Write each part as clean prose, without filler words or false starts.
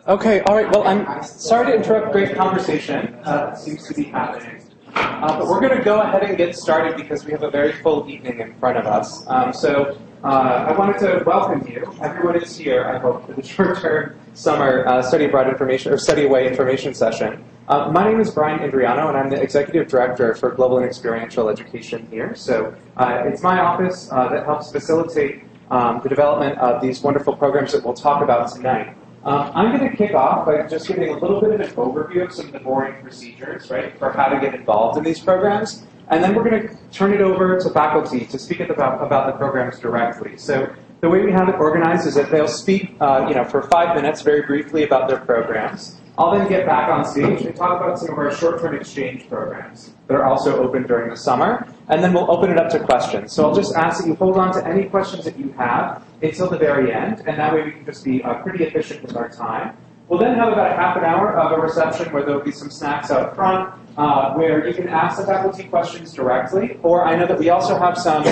Okay, all right. Well, I'm sorry to interrupt great conversation that seems to be happening. But we're going to go ahead and get started because we have a very full evening in front of us. I wanted to welcome you. Everyone is here, I hope, for the short-term summer study abroad information or study away information session. My name is Brian Indriano, and I'm the Executive Director for Global and Experiential Education here. So it's my office that helps facilitate the development of these wonderful programs that we'll talk about tonight. I'm going to kick off by just giving a little bit of an overview of some of the boring procedures, right, for how to get involved in these programs. And then we're going to turn it over to faculty to speak about the programs directly. So the way we have it organized is that they'll speak for 5 minutes very briefly about their programs. I'll then get back on stage and talk about some of our short-term exchange programs that are also open during the summer, and then we'll open it up to questions. So I'll just ask that you hold on to any questions that you have until the very end, and that way we can just be pretty efficient with our time. We'll then have about a half an hour of a reception where there will be some snacks out front, where you can ask the faculty questions directly, or I know that we also have some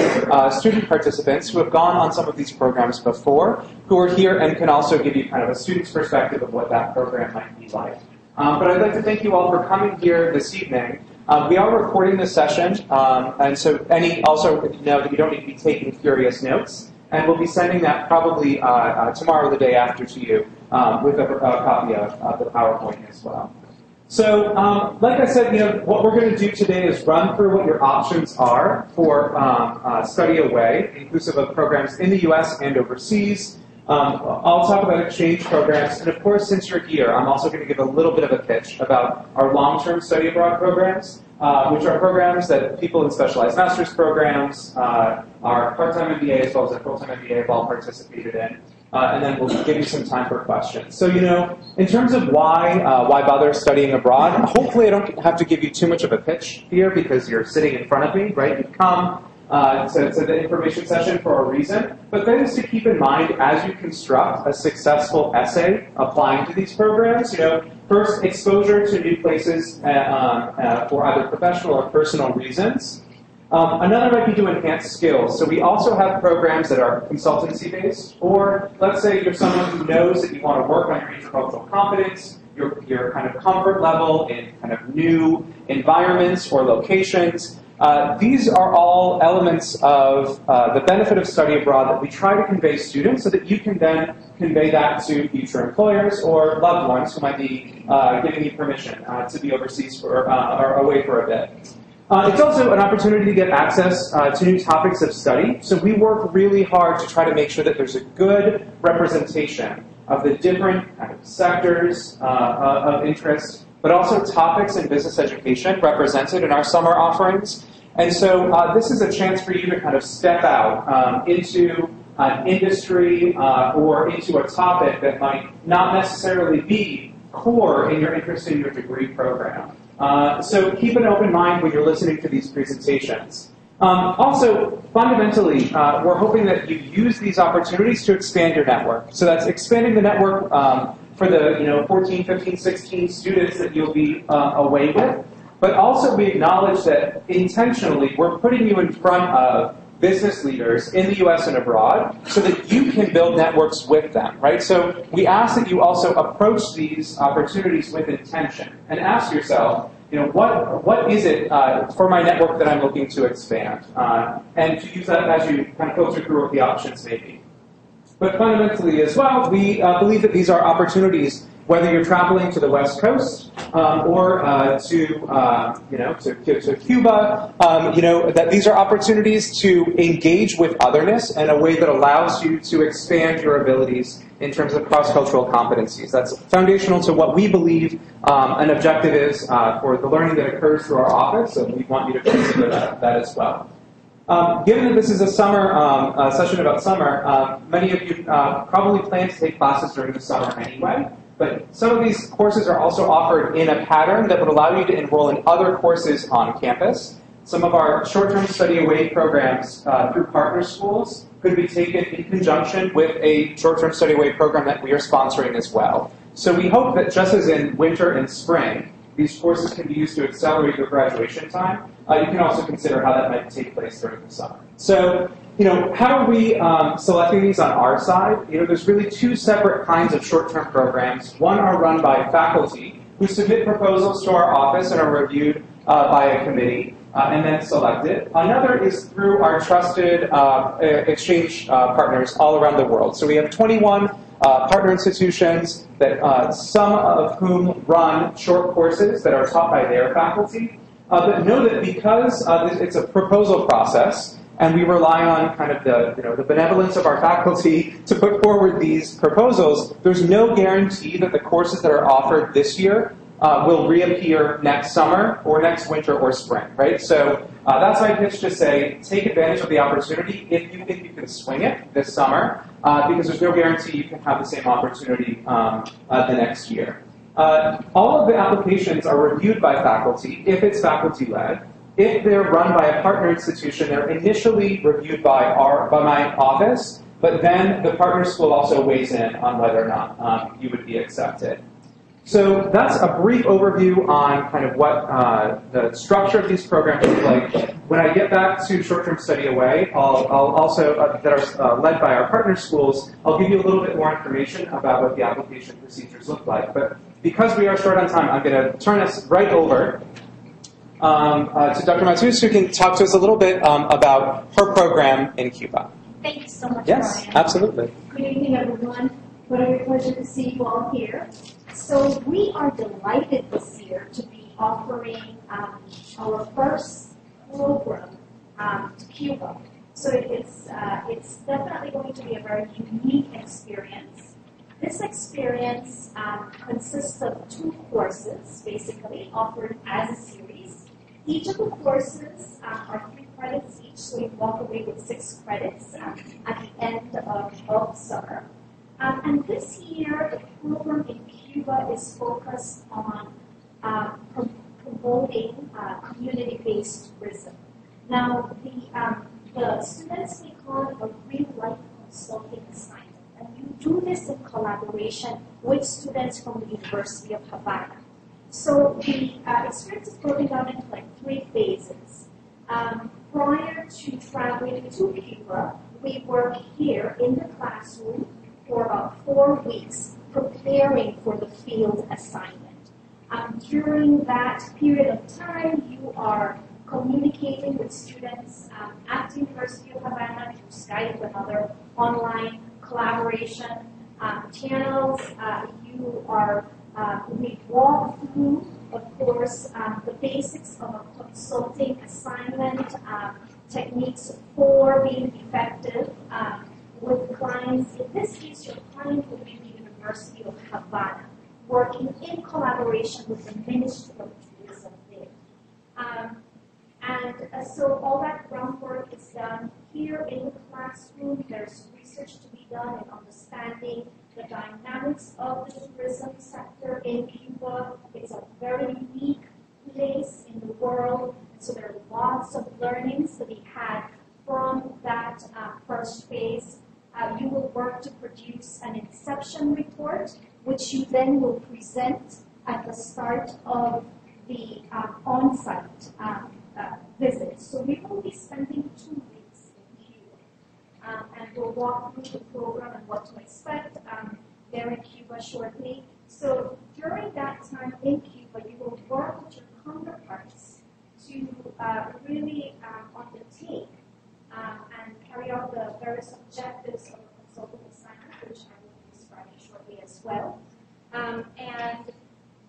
student participants who have gone on some of these programs before, who are here and can also give you kind of a student's perspective of what that program might be like. But I'd like to thank you all for coming here this evening. We are recording this session, and so also know that you don't need to be taking furious notes, and we'll be sending that probably tomorrow or the day after to you with a copy of the PowerPoint as well. So, like I said, what we're going to do today is run through what your options are for study away, inclusive of programs in the U.S. and overseas. I'll talk about exchange programs, and of course, since you're here, I'm also going to give a little bit of a pitch about our long-term study abroad programs, which are programs that people in specialized master's programs, our part-time MBA as well as our full-time MBA have all participated in. And then we'll give you some time for questions. So, in terms of why bother studying abroad, hopefully I don't have to give you too much of a pitch here because you're sitting in front of me, right? You've come to the information session for a reason, but that is to keep in mind as you construct a successful essay applying to these programs, first, exposure to new places for either professional or personal reasons. Another might be to enhance skills. So we also have programs that are consultancy-based, or let's say you're someone who knows that you want to work on your intercultural competence, your kind of comfort level in kind of new environments or locations. These are all elements of the benefit of study abroad that we try to convey students so that you can then convey that to future employers or loved ones who might be giving you permission to be overseas or away for a bit. It's also an opportunity to get access to new topics of study. So we work really hard to try to make sure that there's a good representation of the different kind of sectors of interest, but also topics in business education represented in our summer offerings. And so this is a chance for you to kind of step out into an industry or into a topic that might not necessarily be core in your interest in your degree program. So keep an open mind when you're listening to these presentations. Also, fundamentally, we're hoping that you use these opportunities to expand your network. So that's expanding the network for the 14, 15, 16 students that you'll be away with. But also we acknowledge that intentionally we're putting you in front of business leaders in the U.S. and abroad so that you can build networks with them, right? So we ask that you also approach these opportunities with intention and ask yourself, what is it for my network that I'm looking to expand? And to use that as you kind of filter through what the options may be. But fundamentally as well, we believe that these are opportunities whether you're traveling to the West Coast or to Cuba, that these are opportunities to engage with otherness in a way that allows you to expand your abilities in terms of cross-cultural competencies. That's foundational to what we believe an objective is for the learning that occurs through our office, so we want you to consider that as well. Given that this is a summer session about summer, many of you probably plan to take classes during the summer anyway. But some of these courses are also offered in a pattern that would allow you to enroll in other courses on campus. Some of our short-term study away programs through partner schools could be taken in conjunction with a short-term study away program that we are sponsoring as well. So we hope that just as in winter and spring, these courses can be used to accelerate your graduation time, you can also consider how that might take place during the summer. So how are we selecting these on our side? There's really two separate kinds of short-term programs. One are run by faculty who submit proposals to our office and are reviewed by a committee and then selected. Another is through our trusted exchange partners all around the world. So we have 21 partner institutions that some of whom run short courses that are taught by their faculty. But know that because it's a proposal process, and we rely on kind of the benevolence of our faculty to put forward these proposals, there's no guarantee that the courses that are offered this year will reappear next summer or next winter or spring, right? So that's my pitch to say, take advantage of the opportunity if you think you can swing it this summer, because there's no guarantee you can have the same opportunity the next year. All of the applications are reviewed by faculty if it's faculty-led. If they're run by a partner institution, they're initially reviewed by my office, but then the partner school also weighs in on whether or not you would be accepted. So that's a brief overview on kind of what the structure of these programs look like. When I get back to short-term study away, I'll also, that are led by our partner schools, I'll give you a little bit more information about what the application procedures look like. But because we are short on time, I'm going to turn us right over to Dr. Matus, who can talk to us a little bit about her program in Cuba. Thank you so much, Yes, Brian. absolutely. Good evening, everyone. What a great pleasure to see you all here. So we are delighted this year to be offering our first program to Cuba. So it's definitely going to be a very unique experience. This experience consists of 2 courses, basically, offered as a series. Each of the courses are 3 credits each, so you walk away with 6 credits at the end of summer. And this year, the program in Cuba is focused on promoting community-based tourism. Now, the students take on a real-life consulting assignment, and you do this in collaboration with students from the University of Havana. So the experience is broken down into like 3 phases. Prior to traveling to Cuba, we work here in the classroom for about 4 weeks preparing for the field assignment. During that period of time, you are communicating with students at the University of Havana through Skype and other online collaboration channels. We walk through, of course, the basics of a consulting assignment, techniques for being effective with clients. In this case, your client will be the University of Havana, working in collaboration with the Ministry of Tourism there. So all that groundwork is done here in the classroom. There's research to be done in understanding the dynamics of the tourism sector in Cuba. It's a very unique place in the world, so there are lots of learnings to be had from that first phase. You will work to produce an inception report, which you then will present at the start of the on-site visit. So we will be spending 2 weeks in Cuba, and we'll walk through the program and what to expect there in Cuba shortly. So during that time in Cuba, you will work with your counterparts to really undertake and carry out the various objectives of a consulting assignment, which I will be describing shortly as well. And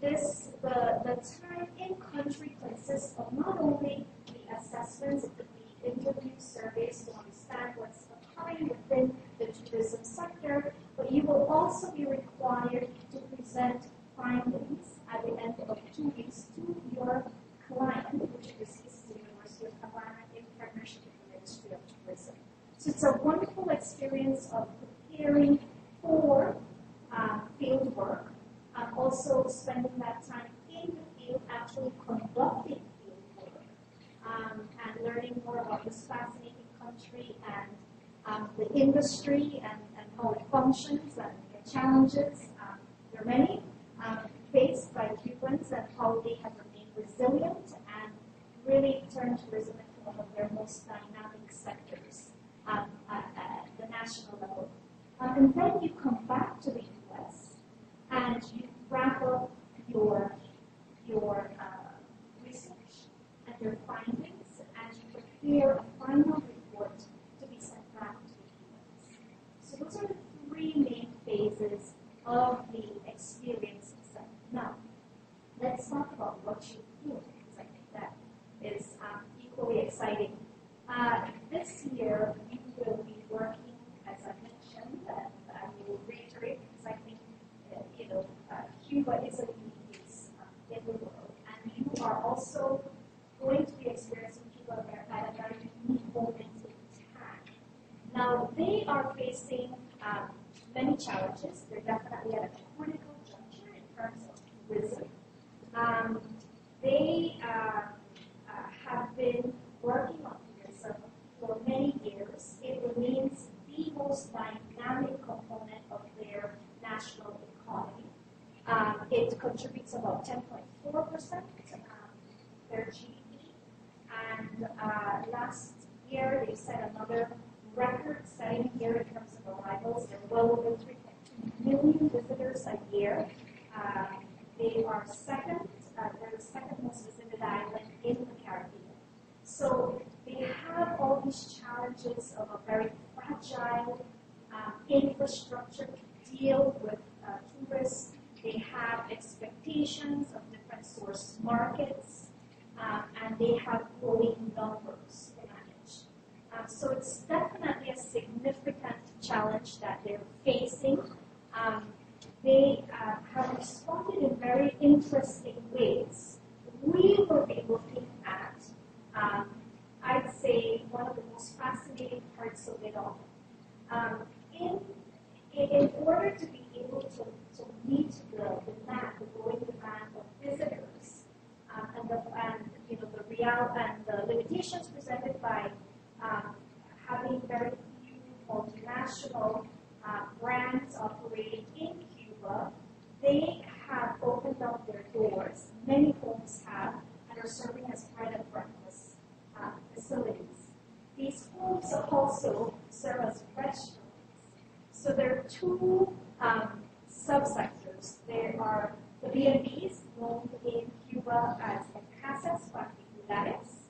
the time in country consists of not only the assessments, it could be interview surveys to understand what's occurring within the tourism sector, but you will also be required to present findings at the end of 2 weeks to your client, which in this case is the University of Havana in partnership with the Ministry of Tourism. So it's a wonderful experience of preparing for field work, also spending that time in the field, actually conducting field work, and learning more about this fascinating country and the industry and how it functions and the challenges. There are many faced by Cubans and how they have remained resilient and really turned tourism into one of their most dynamic sectors national level. And then you come back to the US and you wrap up your research and your findings, and you prepare a final report to be sent back to the US. So those are the three main phases of the experience itself. Now, let's talk about what you do, because I think that is equally exciting. This year, you will be working, as I mentioned, and I will reiterate, because I think Cuba is a unique case in the world, and you are also going to be experiencing Cuba at a very unique moment in time. Now, they are facing many challenges. They're definitely at a critical juncture in terms of tourism. They have been working on tourism for many years. It remains the most dynamic component of their national economy. It contributes about 10.4% to their GDP. And last year, they set another record-setting year in terms of arrivals. They're well over 3.2 million visitors a year. They are second. They're the second most visited island in the Caribbean. So they have all these challenges of a very fragile infrastructure to deal with tourists. They have expectations of different source markets, and they have growing numbers to manage. So it's definitely a significant challenge that they're facing. They have responded in very interesting ways. We will be looking at, I'd say, one of the most fascinating parts of it all. In order to be able to meet the demand, the growing demand of visitors, and the limitations presented by having very few multinational brands operating in Cuba, they have opened up their doors. Many homes have, and are serving as bread and breakfast facilities. These homes also serve as restaurants. So there are two subsectors. There are the B&Bs, known in Cuba as the casas particulares,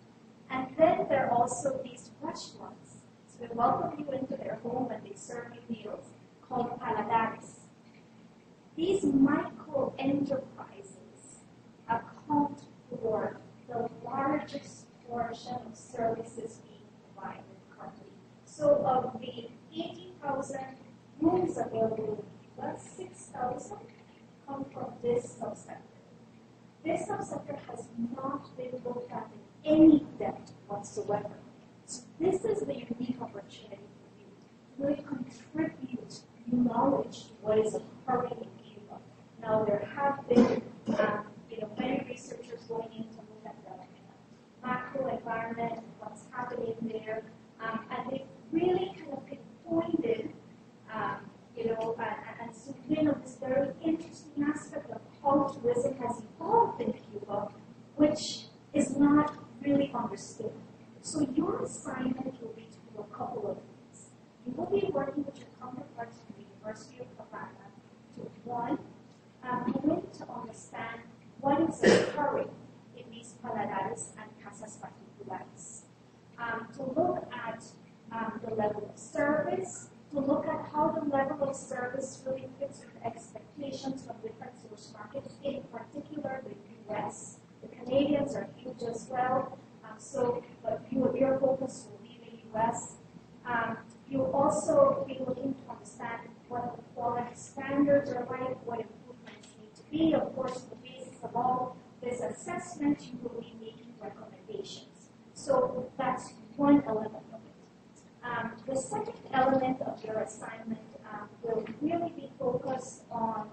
and then there are also these restaurants. So they welcome you into their home and they serve you meals called paladares. These micro enterprises account for the largest portion of services being provided currently. So of the 80,000 rooms available in Cuba, 6,000 come from this subsector. This subsector has not been looked at in any depth whatsoever. So this is the unique opportunity for you to really contribute knowledge to what is occurring in Cuba. Now, there have been many researchers going in to look at the macro environment, what's happening there, and they've really kind of pinpointed and zoomed in on this very interesting aspect of how tourism has evolved in Cuba, which is not really understood. So your assignment will be to do a couple of things. You will be working with your counterparts from the University of Havana to, one, begin to understand what is occurring in these paladares and casas particulares. To look at the level of service, to look at how the level of service really fits with expectations from different source markets, in particular the U.S. The Canadians are huge as well, but your focus will be the U.S. You'll also be looking to understand what the quality standards are like, what improvements need to be. Of course, the basis of all this assessment, you will be making recommendations. So that's one element of it. The second element of your assignment will really be focused on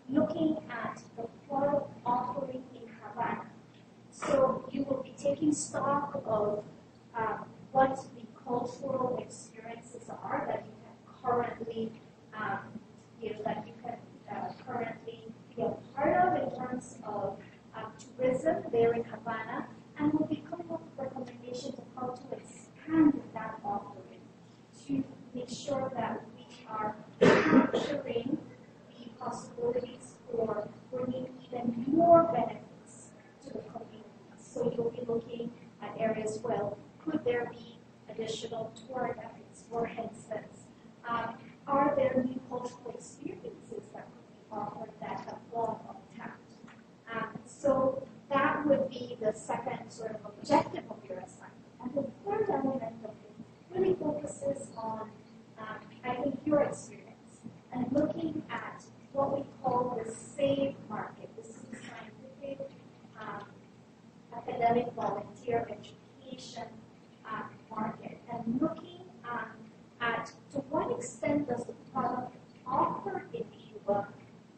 looking at the product offering in Havana. So you will be taking stock of what the cultural experiences are that you can currently, currently be a part of in terms of tourism there in Havana, and we'll be coming up with recommendations of how to expand that offering to the second sort of objective of your assignment. And the third element of it really focuses on, I think, your experience and looking at what we call the SAVE market. This is the scientific, academic, volunteer education market, and looking at to what extent does the product offered in Cuba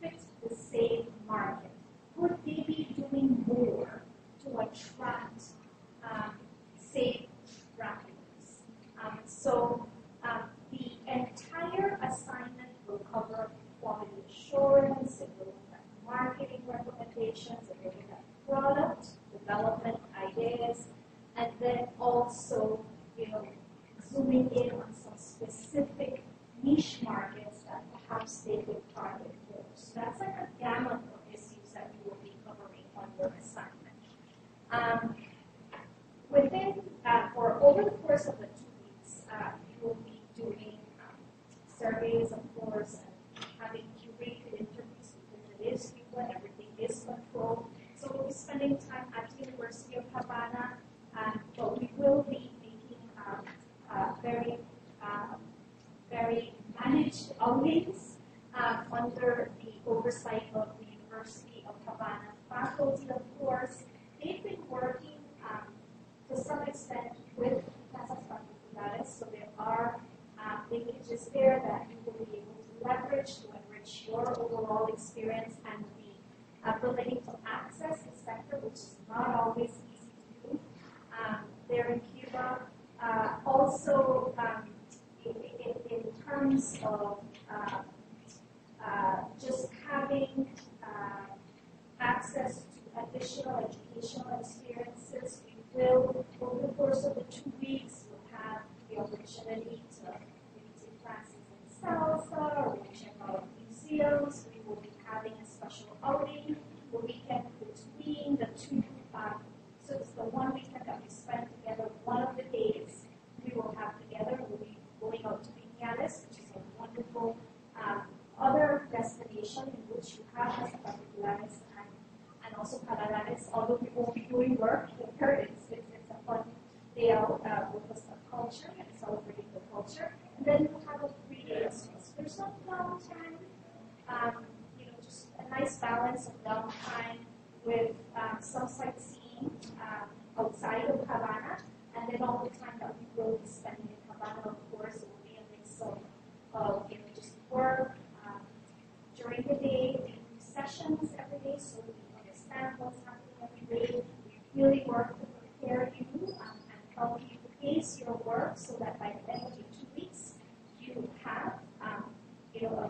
fit the SAVE market. Would they be doing more to attract SAVE traffickers? So the entire assignment will cover quality assurance, it will look at marketing recommendations, it will look at product development ideas, and then also, zooming in on some specific niche markets that perhaps they could target for. So that's like a gamut of issues that we will be covering on your assignment. Over the course of the 2 weeks, you will be doing surveys, of course, and having curated interviews because it is frequent, everything is controlled. So we'll be spending time at the University of Havana, but we will be making very managed outings under the oversight of the University of Havana faculty, of course. They've been working to some extent with Casas Particulares, so there are linkages there that you will be able to leverage to enrich your overall experience and the ability to access the sector, which is not always easy to do there in Cuba. Also, in terms of just having access to additional educational experiences, we will, over the course of the 2 weeks, we'll have the opportunity to maybe take classes in salsa, or we'll check out museums. We will be having a special outing the weekend between the two. So it's the one weekend that we spend together. One of the days we will have together. We'll be going out to Viñales, which is a wonderful other destination in which you have Casas Particulares and also Paladares. Although we won't be doing work here, it's a fun day out with us of culture and celebrating the culture. And then we'll have a 3-day experience. There's no downtime, just a nice balance of downtime with some sightseeing outside of Havana, and then all the time that we will be spending in Havana, of course, it will be a mix of just work during the day. We do sessions every day, so we understand what's happening every day. We really work to prepare you and help you pace your work so that by the end of the 2 weeks, you have a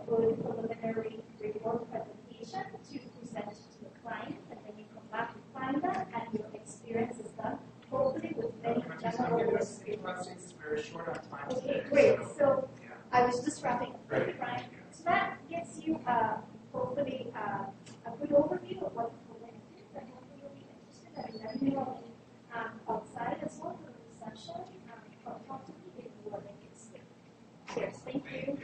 good preliminary report presentation to present to the client, and then you come back, refine that, and your experience is done. Hopefully, with many general experience. Very short on time. Okay, great. So I was just wrapping up, Brian. So that gets you hopefully a good overview of what the program is, and hopefully you'll be interested in letting me know outside as well for the reception. Talk to me if you are interested. Cheers. Thank you.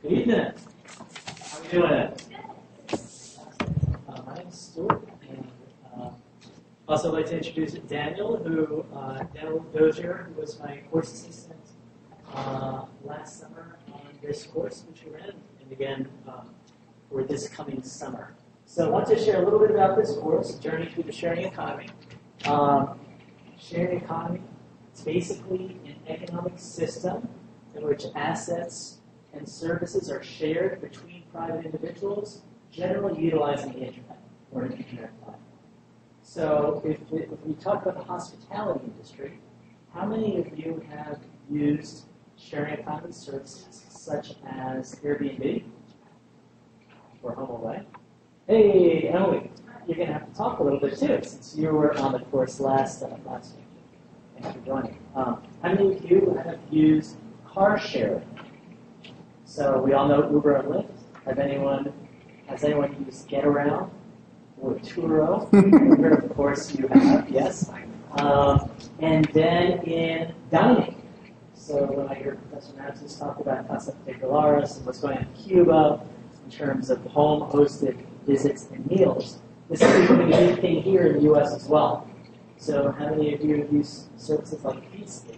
Good evening. How are you doing? My name's Stuart, and also I'd like to introduce Daniel, Daniel Dozier, who was my course assistant last summer on this course, which we ran, and again for this coming summer. So I want to share a little bit about this course, Journey Through the Sharing Economy. Sharing economy, it's basically an economic system in which assets and services are shared between private individuals, generally utilizing the internet or an internet platform. So if we talk about the hospitality industry, how many of you have used sharing economy services such as Airbnb or HomeAway? Hey, Emily, you're going to have to talk a little bit too, since you were on the course last week. Thanks for joining. How many of you have used car sharing? So we all know Uber and Lyft. Has anyone used Get Around or Turo? Uber, of course, you have. Yes. And then in dining. So when I hear Professor Matthews talk about Casa Particulares and what's going on in Cuba in terms of home-hosted visits and meals, this is becoming a big thing here in the U.S. as well. So how many of you have used services like Feedstick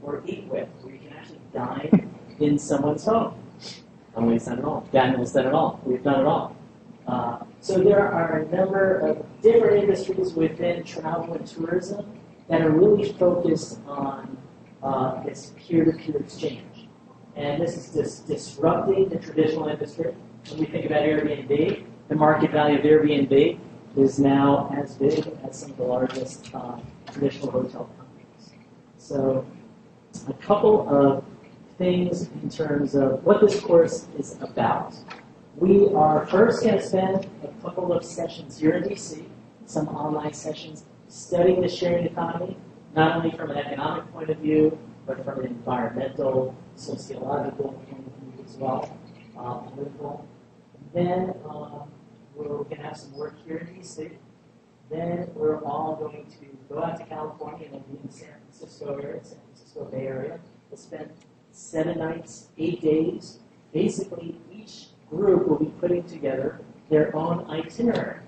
or Eat With, where you can actually dine in someone's home? Emily's done it all. Daniel's done it all. We've done it all. So there are a number of different industries within travel and tourism that are really focused on this peer-to-peer exchange. And this is just disrupting the traditional industry. When we think about Airbnb, the market value of Airbnb is now as big as some of the largest traditional hotel companies. So a couple of things in terms of what this course is about. We are first going to spend a couple of sessions here in DC, some online sessions, studying the sharing economy, not only from an economic point of view, but from an environmental, sociological point of view as well, political. Then we're going to have some work here in DC. Then we're all going to go out to California and be in the San Francisco area, San Francisco Bay Area. We'll spend 7 nights, 8 days. Basically, each group will be putting together their own itinerary.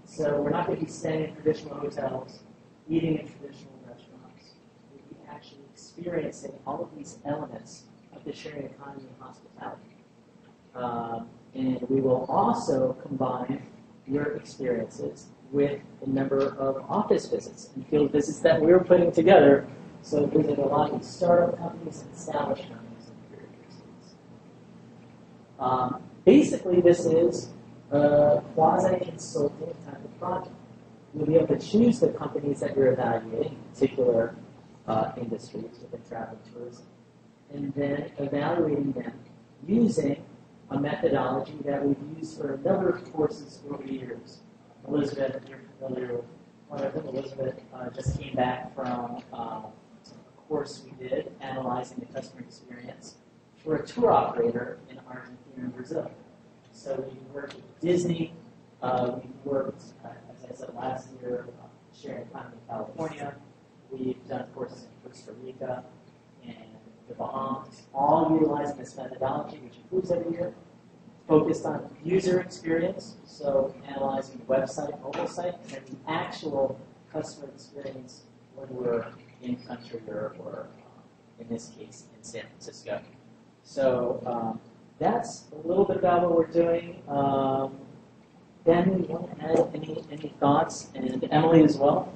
So we're not going to be staying in traditional hotels, eating in traditional restaurants. We'll be actually experiencing all of these elements of the sharing economy and hospitality. And we will also combine your experiences with a number of office visits and field visits that we're putting together. So visit a lot of startup companies and established companies in the period. Basically, this is a quasi-consulting type of project. You'll be able to choose the companies that you're evaluating, in particular industries within travel and tourism, and then evaluating them using a methodology that we've used for a number of courses over the years. Elizabeth, if you're familiar with one of them, Elizabeth just came back from a course we did analyzing the customer experience for a tour operator in Argentina and Brazil. So we worked with Disney, we worked, as I said last year, sharing economy in California. We've done courses in Costa Rica and the Bahamas, all utilizing this methodology, which improves every year, focused on user experience, so analyzing the website, mobile site, and then the actual customer experience when we're in country or in this case, in San Francisco. So that's a little bit about what we're doing. Ben, you want to add any thoughts? And Emily as well?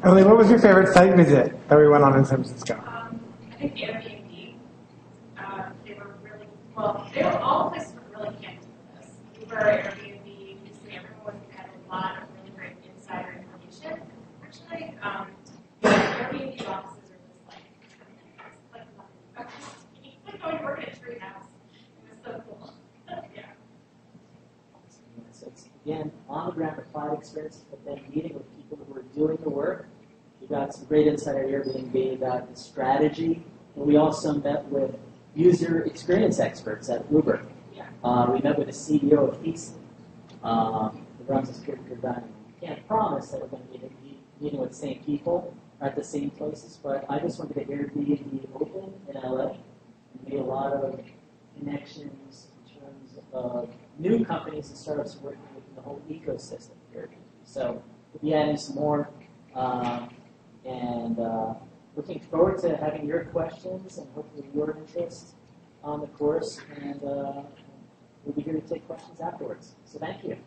Emily, what was your favorite site visit that we went on in San Francisco? I think Airbnb. They were really, well, they were all places were really connected to this. Uber, Airbnb, basically everyone had a lot of really great insider information. Actually, Airbnb offices are just like going to work at a tree house. It was so cool. Yeah. So it's, again, on-the-ground applied experience, but then meeting with people who are doing the work. We got some great insight at Airbnb about the strategy, and we also met with user experience experts at Uber. Yeah. We met with the CEO of Feedstick, who runs this peer-to-peer dining. We can't promise that we're going to be meeting with the same people at the same places, but I just wanted to get Airbnb open in LA and made a lot of connections in terms of new companies and startups working with the whole ecosystem here. So we'll be adding some more, and looking forward to having your questions and hopefully your interest on the course, and we'll be here to take questions afterwards. So thank you.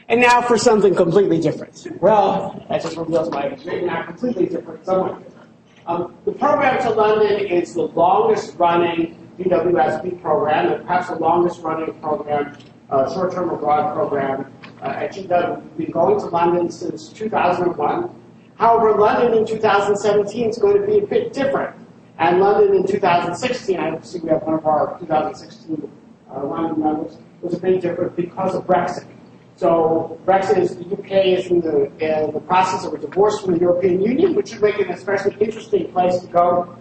And now for something completely different. Well, that just reveals my maybe not completely different, somewhat different. The program to London is the longest running UWSP program, and perhaps the longest running program, short-term abroad program at GW. We've been going to London since 2001. However, London in 2017 is going to be a bit different. And London in 2016, I see we have one of our 2016 London members, was a bit different because of Brexit. So Brexit is, the UK is in the process of a divorce from the European Union, which would make it an especially interesting place to go.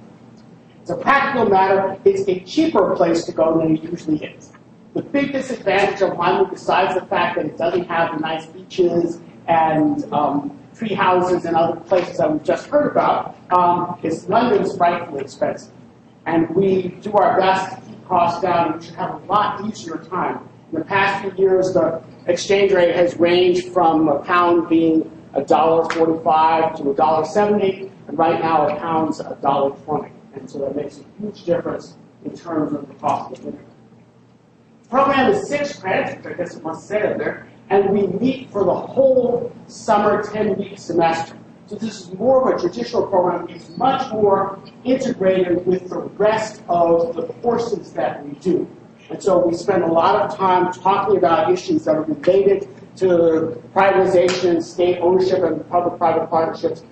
It's a practical matter. It's a cheaper place to go than it usually is. The big disadvantage of London, besides the fact that it doesn't have the nice beaches and tree houses and other places that we've just heard about, is London's frightfully expensive. And we do our best to keep costs down, and we should have a lot easier time. In the past few years, the exchange rate has ranged from a pound being $1.45 to $1.70, and right now a pound's $1.20. And so that makes a huge difference in terms of the cost of living. The program is 6 credits, which I guess it must say it there, and we meet for the whole summer 10-week semester. So this is more of a traditional program. It's much more integrated with the rest of the courses that we do. And so we spend a lot of time talking about issues that are related to privatization, state ownership, and public-private partnerships,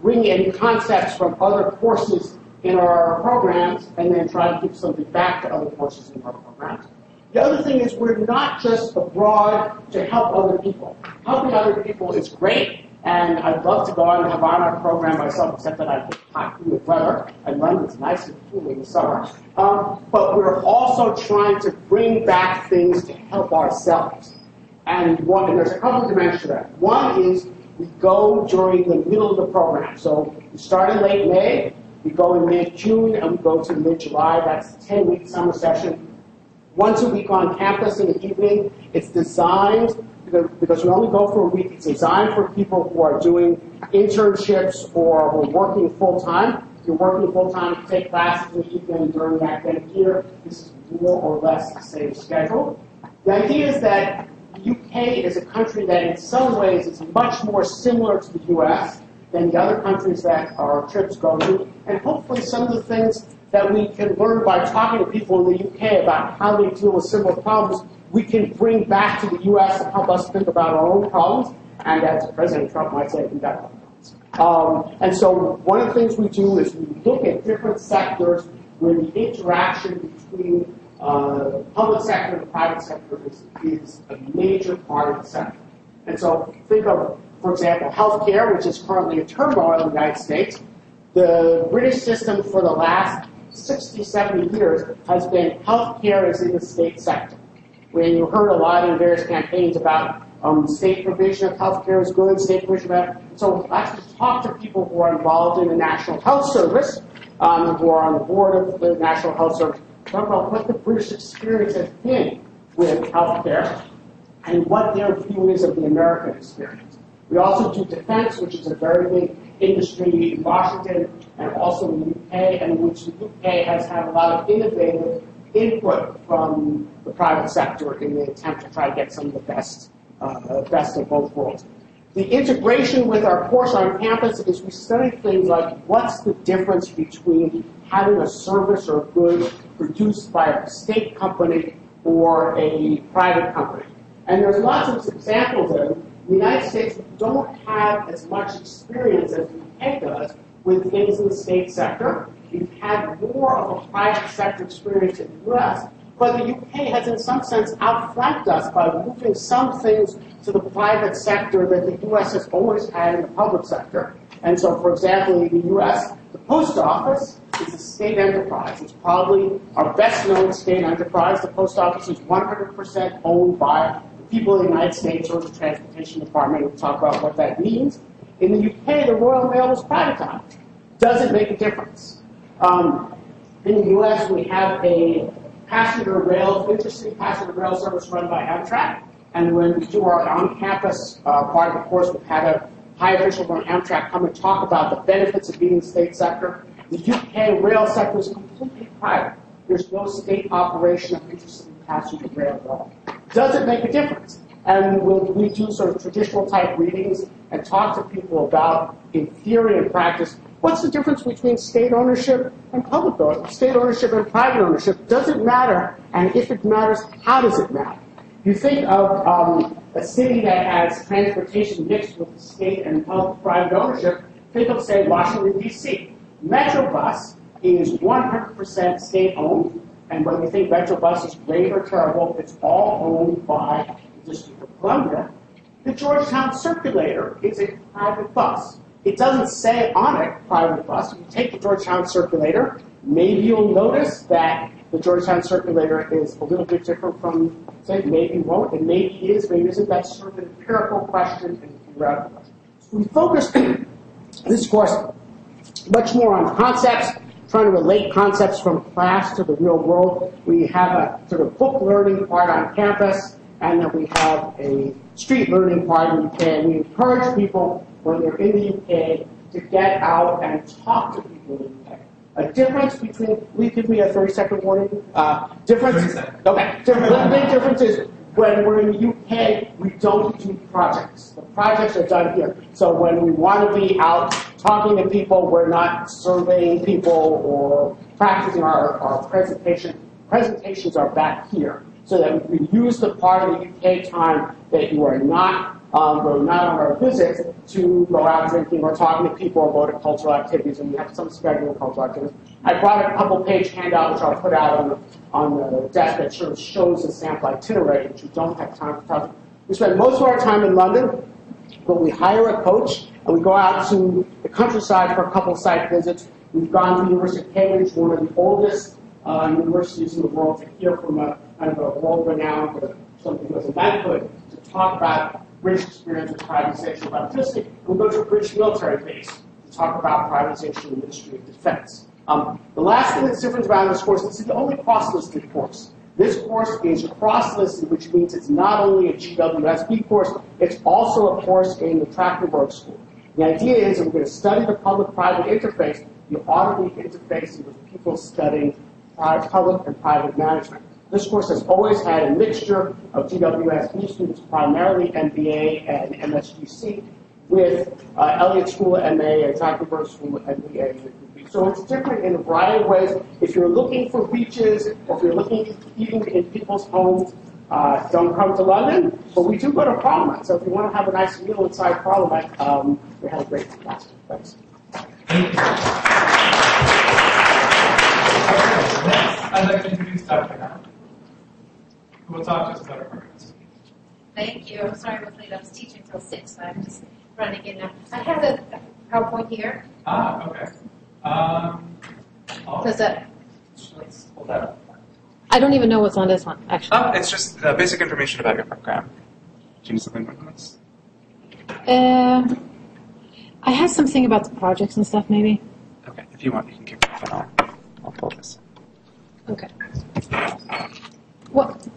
bring in concepts from other courses in our programs, and then try to give something back to other courses in our programs. The other thing is we're not just abroad to help other people. Helping other people is great, and I'd love to go on and have on our program myself, except that I get hot, humid weather, and London's nice and cool in the summer. But we're also trying to bring back things to help ourselves. And there's a couple of dimensions to that. One is we go during the middle of the program. So we start in late May, we go in mid-June, and we go to mid-July. That's a 10-week summer session. Once a week on campus in the evening. It's designed, because we only go for a week, it's designed for people who are doing internships or who are working full-time. If you're working full-time, you take classes in the evening during the academic year. This is more or less the same schedule. The idea is that the UK is a country that in some ways is much more similar to the US than the other countries that our trips go to. And hopefully some of the things that we can learn by talking to people in the UK about how they deal with similar problems, we can bring back to the US and help us think about our own problems. And as President Trump might say, we got problems. And so one of the things we do is we look at different sectors where the interaction between public sector and private sector is a major part of the sector. And so think of, for example, healthcare, which is currently in turmoil in the United States. The British system for the last 60, 70 years has been healthcare is in the state sector. When you heard a lot in various campaigns about state provision of healthcare is good, state provision of so actually talk to people who are involved in the National Health Service, who are on the board of the National Health Service, talk about what the British experience has been with healthcare and what their view is of the American experience. We also do defense, which is a very big industry in Washington and also in the UK, and in which the UK has had a lot of innovative input from the private sector in the attempt to try to get some of the best of both worlds. The integration with our course on campus is we study things like what's the difference between having a service or a good produced by a state company or a private company. And there's lots of examples of it. In the United States, we don't have as much experience as the UK does with things in the state sector. We've had more of a private sector experience in the US, but the UK has in some sense outflanked us by moving some things to the private sector that the US has always had in the public sector. And so, for example, in the US, the post office is a state enterprise. It's probably our best known state enterprise. The post office is 100% owned by people in the United States or the Transportation Department. We'll talk about what that means. In the UK, the Royal Mail was privatized. Does it make a difference? In the US, we have a intercity passenger rail service run by Amtrak. And when we do our on-campus part of the course, we've had a high official from Amtrak come and talk about the benefits of being in the state sector. The UK rail sector is completely private. There's no state operation of intercity passenger rail at all. Does it make a difference? And we do sort of traditional type readings and talk to people about, in theory and practice, what's the difference between state ownership and public ownership, state ownership and private ownership? Does it matter? And if it matters, how does it matter? You think of a city that has transportation mixed with state and public-private ownership, think of, say, Washington, D.C. Metrobus is 100% state-owned, and when we think Metrobus is great or terrible, it's all owned by District of Columbia, the Georgetown Circulator is a private bus. It doesn't say on it private bus. If you take the Georgetown Circulator, maybe you'll notice that the Georgetown Circulator is a little bit different from, say, maybe won't, and maybe is, maybe isn't. That's sort of an empirical question and a theoretical question. So we focused this course much more on concepts, trying to relate concepts from class to the real world. We have a sort of book learning part on campus, and then we have a street learning part in the UK. And we encourage people when they're in the UK to get out and talk to people in the UK. A difference between, will you give me a 30-second warning? Difference. 30 seconds. Okay. The big difference is when we're in the UK, we don't do projects. The projects are done here. So when we want to be out talking to people, we're not surveying people or practicing our presentation. Presentations are back here, so that we can use the part of the UK time that you are not we're not on our visits to go out drinking or talking to people about cultural activities, and we have some scheduled cultural activities. I brought a couple-page handout, which I'll put out on the desk, that sort of shows a sample itinerary, which we don't have time to talk. We spend most of our time in London, but we hire a coach, and we go out to the countryside for a couple of site visits. We've gone to the University of Cambridge, one of the oldest universities in the world, to hear from a kind of a world-renowned or something as a manhood to talk about British experience with privatization of electricity. We'll go to a British military base to talk about privatization in the Ministry of Defense. The last thing that's different about this course, this is the only cross-listed course. This course is cross-listed, which means it's not only a GWSB course, it's also a course in the Trachtenberg School. The idea is that we're going to study the public-private interface. You ought to be interfacing with people studying public and private management. This course has always had a mixture of GWSB students, primarily MBA and MSGC, with Elliott School MA and Trachtenberg School MBA. So it's different in a variety of ways. If you're looking for beaches, or if you're looking even in people's homes, don't come to London. But we do go to Parliament. So if you want to have a nice meal inside Parliament, we had a great class. Thanks. Next, I'd like to introduce Dr. Now, who will talk to us about our programs. Thank you. I'm sorry I was late. I was teaching till 6, so I'm just running in now. I have a PowerPoint here. Okay. Does that? Let's hold that up. I don't even know what's on this one, actually. It's just basic information about your program. Do you need something more than this? I have something about the projects and stuff, maybe. Okay, if you want, you can keep it, and I'll pull this. Okay. What?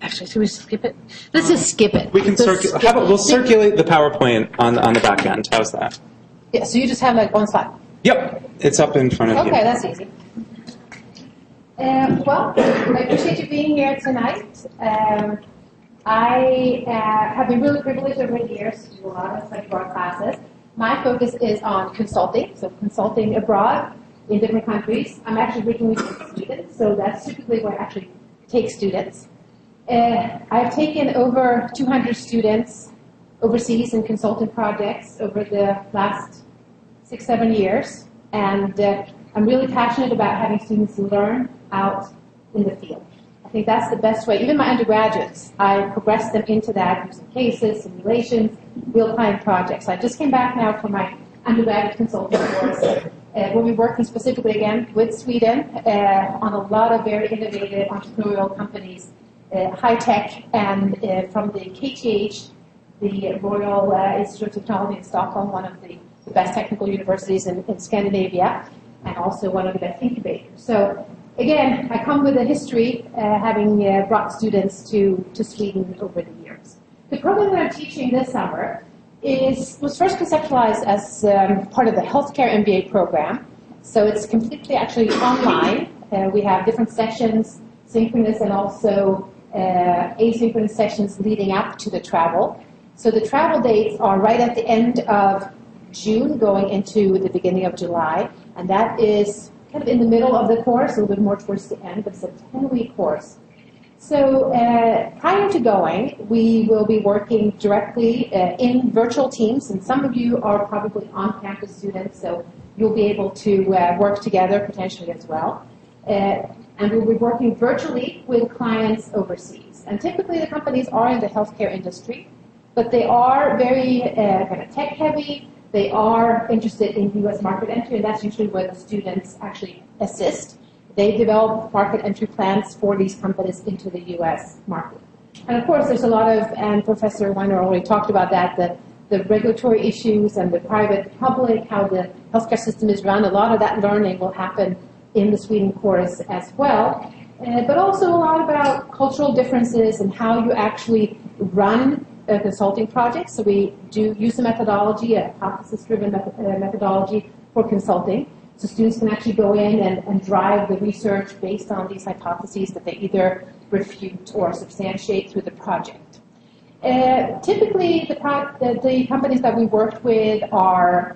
Actually, should we skip it? Let's just skip it. We can circulate. We'll circulate the PowerPoint on the back end. How's that? Yeah. So you just have like one slide. Yep, it's up in front of you. Okay, that's easy. Well, I appreciate you being here tonight. I have been really privileged over the years to do a lot of such broad classes. My focus is on consulting, so consulting abroad in different countries. I'm actually working with students, so that's typically where I actually take students. I've taken over 200 students overseas in consulting projects over the last 6-7 years, and I'm really passionate about having students learn out in the field. I think that's the best way. Even my undergraduates, I progressed them into that using cases, simulations, real-time projects. I just came back now from my undergraduate consulting course. We'll be working specifically again with Sweden on a lot of very innovative entrepreneurial companies, high-tech, and from the KTH, the Royal Institute of Technology in Stockholm, one of the best technical universities in Scandinavia, and also one of the best incubators. So again, I come with a history having brought students to Sweden over the years. The program that I'm teaching this summer was first conceptualized as part of the healthcare MBA program. So it's completely actually online. We have different sessions, synchronous and also asynchronous sessions leading up to the travel. So the travel dates are right at the end of June going into the beginning of July, and that is kind of in the middle of the course, a little bit more towards the end, but it's a 10-week course. So prior to going, we will be working directly in virtual teams, and some of you are probably on-campus students, so you'll be able to work together potentially as well. and we'll be working virtually with clients overseas. And typically the companies are in the healthcare industry, but they are very kind of tech-heavy. They are interested in U.S. market entry, and that's usually where the students actually assist. They develop market entry plans for these companies into the U.S. market. And of course, there's a lot of, and Professor Weiner already talked about that, the regulatory issues and the private-public, how the healthcare system is run. A lot of that learning will happen in the Sweden course as well. But also a lot about cultural differences and how you actually run a consulting project. So we do use a methodology, a hypothesis-driven methodology for consulting. So students can actually go in and drive the research based on these hypotheses that they either refute or substantiate through the project. Typically, the companies that we worked with are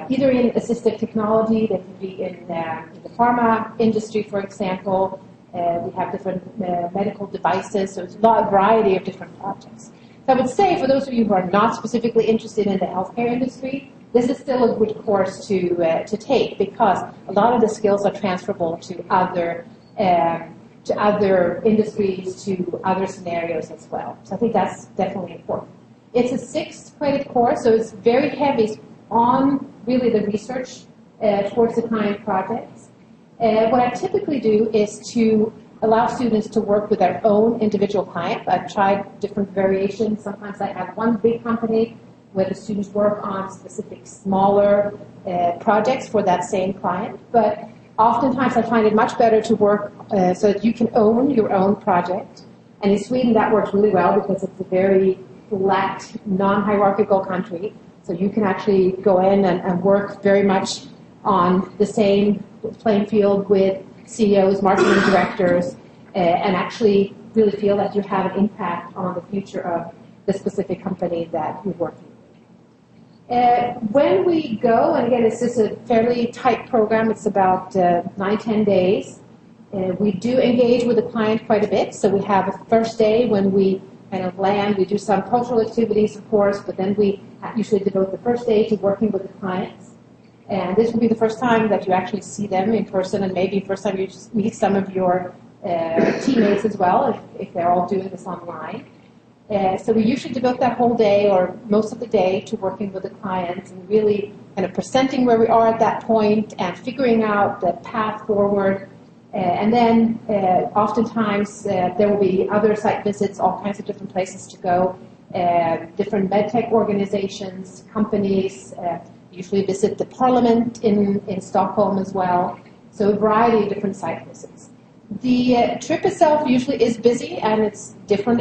either in assistive technology, they can be in the pharma industry, for example. We have different medical devices, so it's a lot of variety of different projects. So I would say, for those of you who are not specifically interested in the healthcare industry, this is still a good course to take because a lot of the skills are transferable to other industries, to other scenarios as well. So I think that's definitely important. It's a 6-credit course, so it's very heavy on really the research towards the client projects. What I typically do is to allow students to work with their own individual client. I've tried different variations. Sometimes I have one big company where the students work on specific smaller projects for that same client. But oftentimes I find it much better to work so that you can own your own project. And in Sweden that works really well because it's a very flat, non-hierarchical country. So you can actually go in and work very much on the same playing field with CEOs, marketing directors, and actually really feel that you have an impact on the future of the specific company that you're working with. When we go, and again, it's just a fairly tight program, it's about 9-10 days, we do engage with the client quite a bit. So we have a first day when we kind of land, we do some cultural activities, of course, but then we usually devote the first day to working with the clients. And this will be the first time that you actually see them in person, and maybe first time you just meet some of your teammates as well, if they're all doing this online. So we usually devote that whole day or most of the day to working with the clients and really kind of presenting where we are at that point and figuring out the path forward. And then oftentimes there will be other site visits, all kinds of different places to go, different medtech organizations, companies, usually visit the parliament in Stockholm as well. So a variety of different site visits. The trip itself usually is busy, and it's different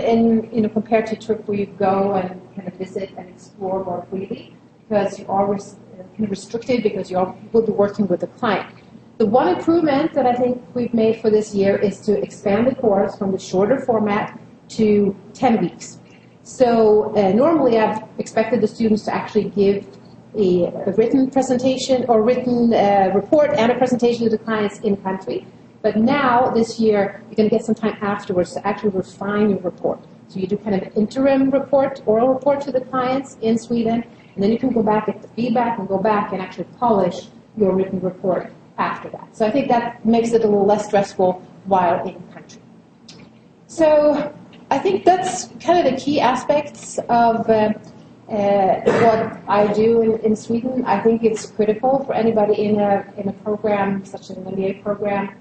compared to a trip where you go and kind of visit and explore more freely because you are kind of restricted because you will be working with the client. The one improvement that I think we've made for this year is to expand the course from the shorter format to 10 weeks. So normally I've expected the students to actually give a written presentation or written report and a presentation to the clients in country. But now, this year, you're going to get some time afterwards to actually refine your report. So you do kind of an interim report, oral report to the clients in Sweden, and then you can go back, get the feedback, and go back and actually polish your written report after that. So I think that makes it a little less stressful while in country. So I think that's kind of the key aspects of what I do in Sweden. I think it's critical for anybody in a program such as an MBA program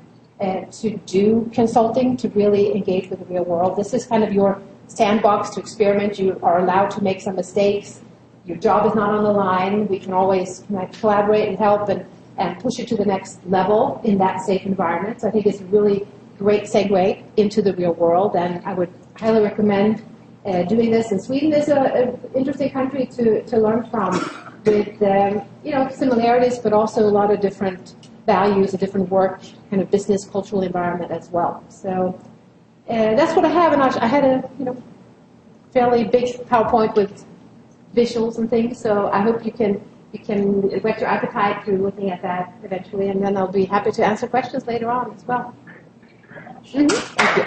to do consulting, to really engage with the real world. This is kind of your sandbox to experiment. You are allowed to make some mistakes. Your job is not on the line. We can always collaborate and help and push it to the next level in that safe environment. So I think it's a really great segue into the real world, and I would highly recommend doing this. And Sweden is an interesting country to learn from with similarities, but also a lot of different values, a different work, kind of business, cultural environment as well. So that's what I have, and I had a fairly big PowerPoint with visuals and things. So I hope you can whet your appetite through looking at that eventually, and then I'll be happy to answer questions later on as well. Thank you.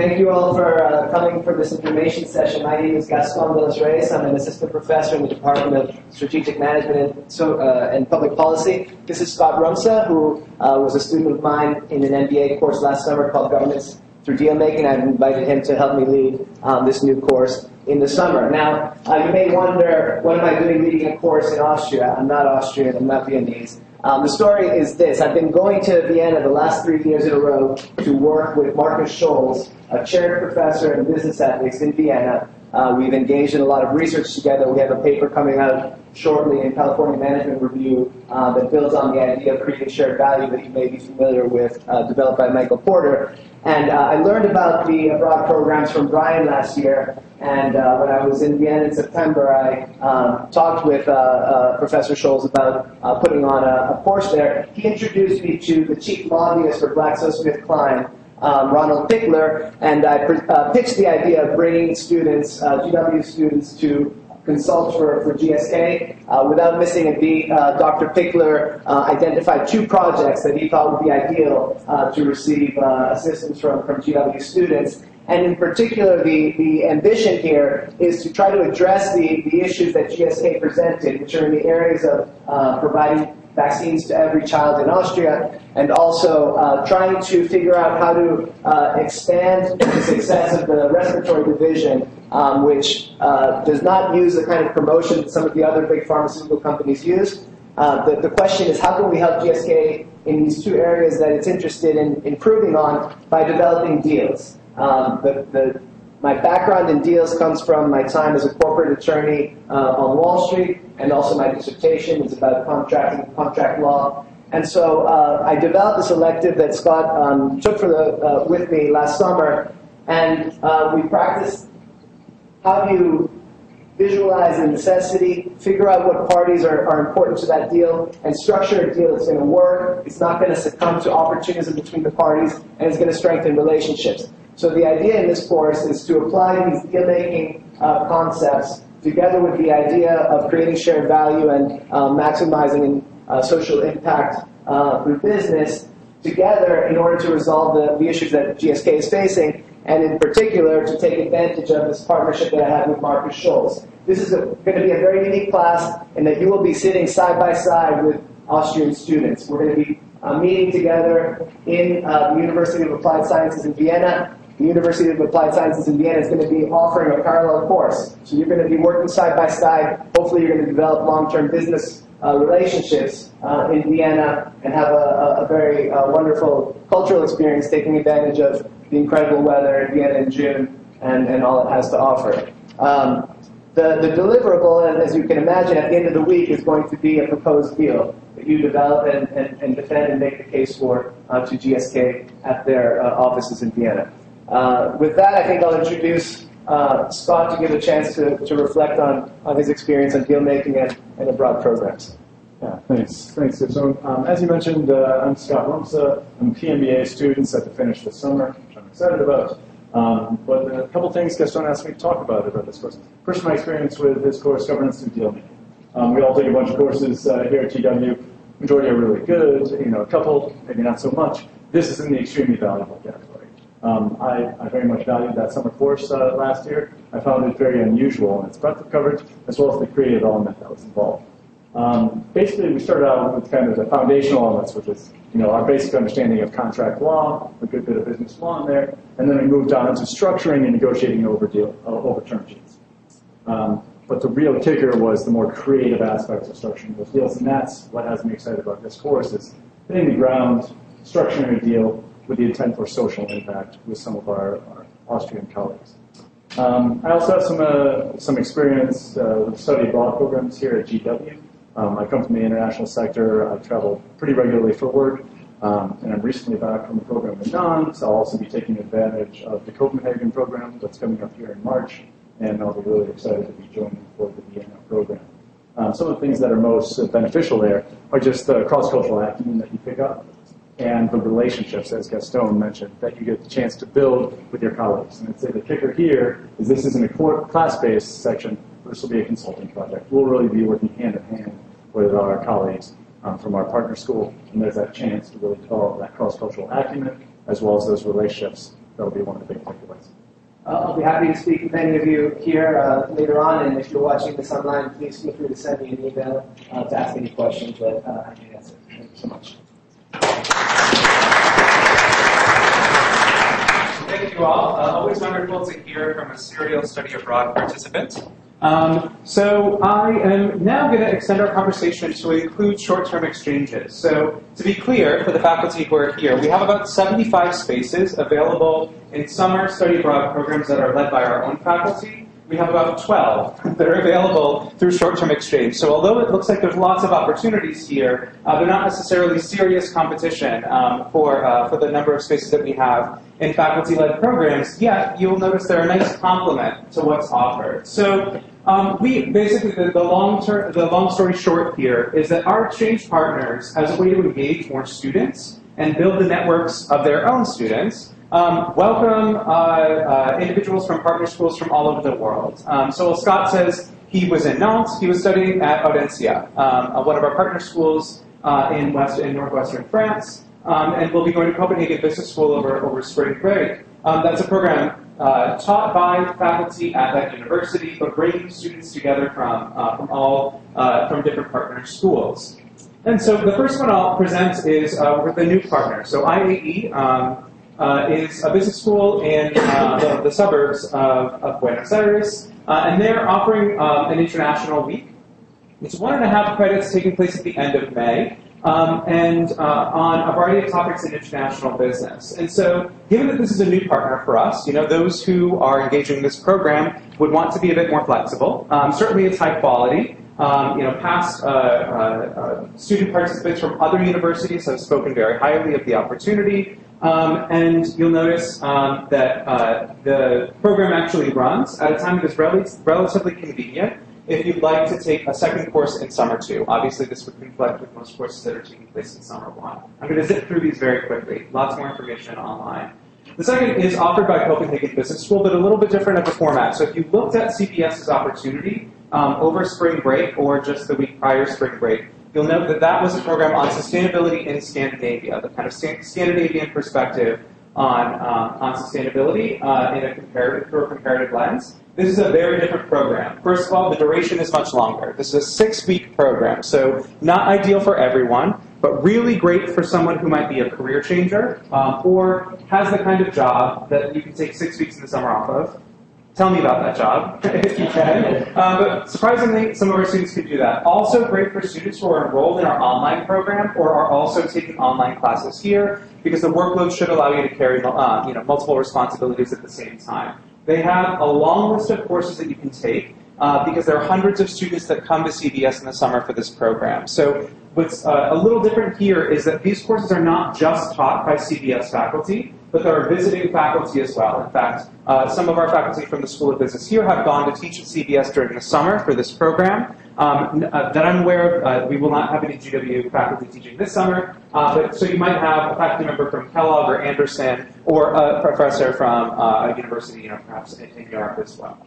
Thank you all for coming for this information session. My name is Gaston Villas-Reyes. I'm an assistant professor in the Department of Strategic Management and Public Policy. This is Scott Rumsa, who was a student of mine in an MBA course last summer called Governance Through Deal Making. I've invited him to help me lead this new course in the summer. Now, you may wonder, what am I doing leading a course in Austria? I'm not Austrian, I'm not Viennese. The story is this. I've been going to Vienna the last 3 years in a row to work with Markus Scholz, a chaired professor in business ethics in Vienna. We've engaged in a lot of research together. We have a paper coming out shortly in California Management Review that builds on the idea of creating shared value that you may be familiar with, developed by Michael Porter. And I learned about the abroad programs from Brian last year. And when I was in Vienna in September, I talked with Professor Scholz about putting on a course there. He introduced me to the chief lobbyist for GlaxoSmithKline, Ronald Pickler, and I pitched the idea of bringing students, GW students, to consult for GSK. Without missing a beat, Dr. Pickler identified 2 projects that he thought would be ideal to receive assistance from GW students. And in particular, the ambition here is to try to address the issues that GSK presented, which are in the areas of providing vaccines to every child in Austria, and also trying to figure out how to expand the success of the respiratory division, which does not use the kind of promotion that some of the other big pharmaceutical companies use. The question is, how can we help GSK in these 2 areas that it's interested in improving on by developing deals? My background in deals comes from my time as a corporate attorney on Wall Street, and also my dissertation is about contract law. And so I developed this elective that Scott took with me last summer, and we practiced how do you visualize the necessity, figure out what parties are important to that deal, and structure a deal that's going to work. It's not going to succumb to opportunism between the parties, and it's going to strengthen relationships. So the idea in this course is to apply these deal-making concepts together with the idea of creating shared value and maximizing social impact through business together in order to resolve the issues that GSK is facing, and in particular to take advantage of this partnership that I have with Markus Scholz. This is going to be a very unique class in that you will be sitting side by side with Austrian students. We're going to be meeting together in the University of Applied Sciences in Vienna. The University of Applied Sciences in Vienna is going to be offering a parallel course. So you're going to be working side by side. Hopefully you're going to develop long-term business relationships in Vienna and have a very wonderful cultural experience taking advantage of the incredible weather in Vienna in June and all it has to offer. The deliverable, as you can imagine, at the end of the week is going to be a proposed deal that you develop and defend and make the case for to GSK at their offices in Vienna. With that, I think I'll introduce Scott to give a chance to reflect on his experience on deal making and abroad programs. Yeah, thanks. So, as you mentioned, I'm Scott Rumsa. I'm a PMBA student set to finish this summer, which I'm excited about. But a couple things Gaston asked me to talk about this course. First, my experience with this course, Governance Through Deal Making. We all take a bunch of courses here at GW. Majority are really good, a couple, maybe not so much. This is in the extremely valuable category. I very much valued that summer course last year. I found it very unusual in its breadth of coverage, as well as the creative element that was involved. Basically, we started out with kind of the foundational elements, which is our basic understanding of contract law, a good bit of business law in there, and then we moved on to structuring and negotiating over term sheets. But the real kicker was the more creative aspects of structuring those deals, and that's what has me excited about this course, is hitting the ground, structuring a deal with the intent for social impact with some of our Austrian colleagues. I also have some experience with study abroad programs here at GW. I come from the international sector. I travel pretty regularly for work, and I'm recently back from a program in Nantes. I'll also be taking advantage of the Copenhagen program that's coming up here in March, and I'll be really excited to be joining for the Vienna program. Some of the things that are most beneficial there are just the cross-cultural acumen that you pick up, and the relationships, as Gaston mentioned, that you get the chance to build with your colleagues. And I'd say the kicker here is this isn't a class-based section, but this will be a consulting project. We'll really be working hand in hand with our colleagues from our partner school, and there's that chance to really develop that cross-cultural acumen, as well as those relationships. That'll be one of the big takeaways. be happy to speak with any of you here later on, and if you're watching this online, please feel free to send me an email to ask any questions that I can answer. Thank you so much. Thank you all. Always wonderful to hear from a serial study abroad participant. So I am now going to extend our conversation to include short-term exchanges. So to be clear, for the faculty who are here, we have about 75 spaces available in summer study abroad programs that are led by our own faculty. We have about 12 that are available through short-term exchange. So although it looks like there's lots of opportunities here, they're not necessarily serious competition for the number of spaces that we have in faculty-led programs, yet you'll notice they're a nice complement to what's offered. So we basically, the long story short here is that our exchange partners, as a way to engage more students and build the networks of their own students, welcome individuals from partner schools from all over the world. So while Scott says he was in Nantes, he was studying at Audencia, one of our partner schools in northwestern France, and we'll be going to Copenhagen Business School over spring break. That's a program taught by faculty at that university, but bringing students together from different partner schools. And so the first one I'll present is with a new partner. So IAE is a business school in the suburbs of Buenos Aires, and they're offering an international week. It's 1.5 credits taking place at the end of May, and on a variety of topics in international business. And so, given that this is a new partner for us, those who are engaging in this program would want to be a bit more flexible. Certainly, it's high quality. Past student participants from other universities have spoken very highly of the opportunity. And you'll notice that the program actually runs at a time that is relatively convenient if you'd like to take a second course in summer 2. Obviously, this would conflict with most courses that are taking place in summer 1. I'm going to zip through these very quickly. Lots more information online. The second is offered by Copenhagen Business School, but a little bit different of a format. So if you looked at CBS's opportunity over spring break or just the week prior spring break, you'll note that that was a program on sustainability in Scandinavia, the kind of Scandinavian perspective on sustainability through a comparative lens. This is a very different program. First of all, the duration is much longer. This is a 6-week program, so not ideal for everyone, but really great for someone who might be a career changer or has the kind of job that you can take 6 weeks in the summer off of. Tell me about that job, if you can. But surprisingly, some of our students can do that. Also great for students who are enrolled in our online program or are also taking online classes here, because the workload should allow you to carry multiple responsibilities at the same time. They have a long list of courses that you can take because there are hundreds of students that come to CBS in the summer for this program. So what's a little different here is that these courses are not just taught by CBS faculty, but there are visiting faculty as well. In fact, some of our faculty from the School of Business here have gone to teach at CBS during the summer for this program. That I'm aware of, we will not have any GW faculty teaching this summer, but so you might have a faculty member from Kellogg or Anderson, or a professor from a university, perhaps in Europe as well.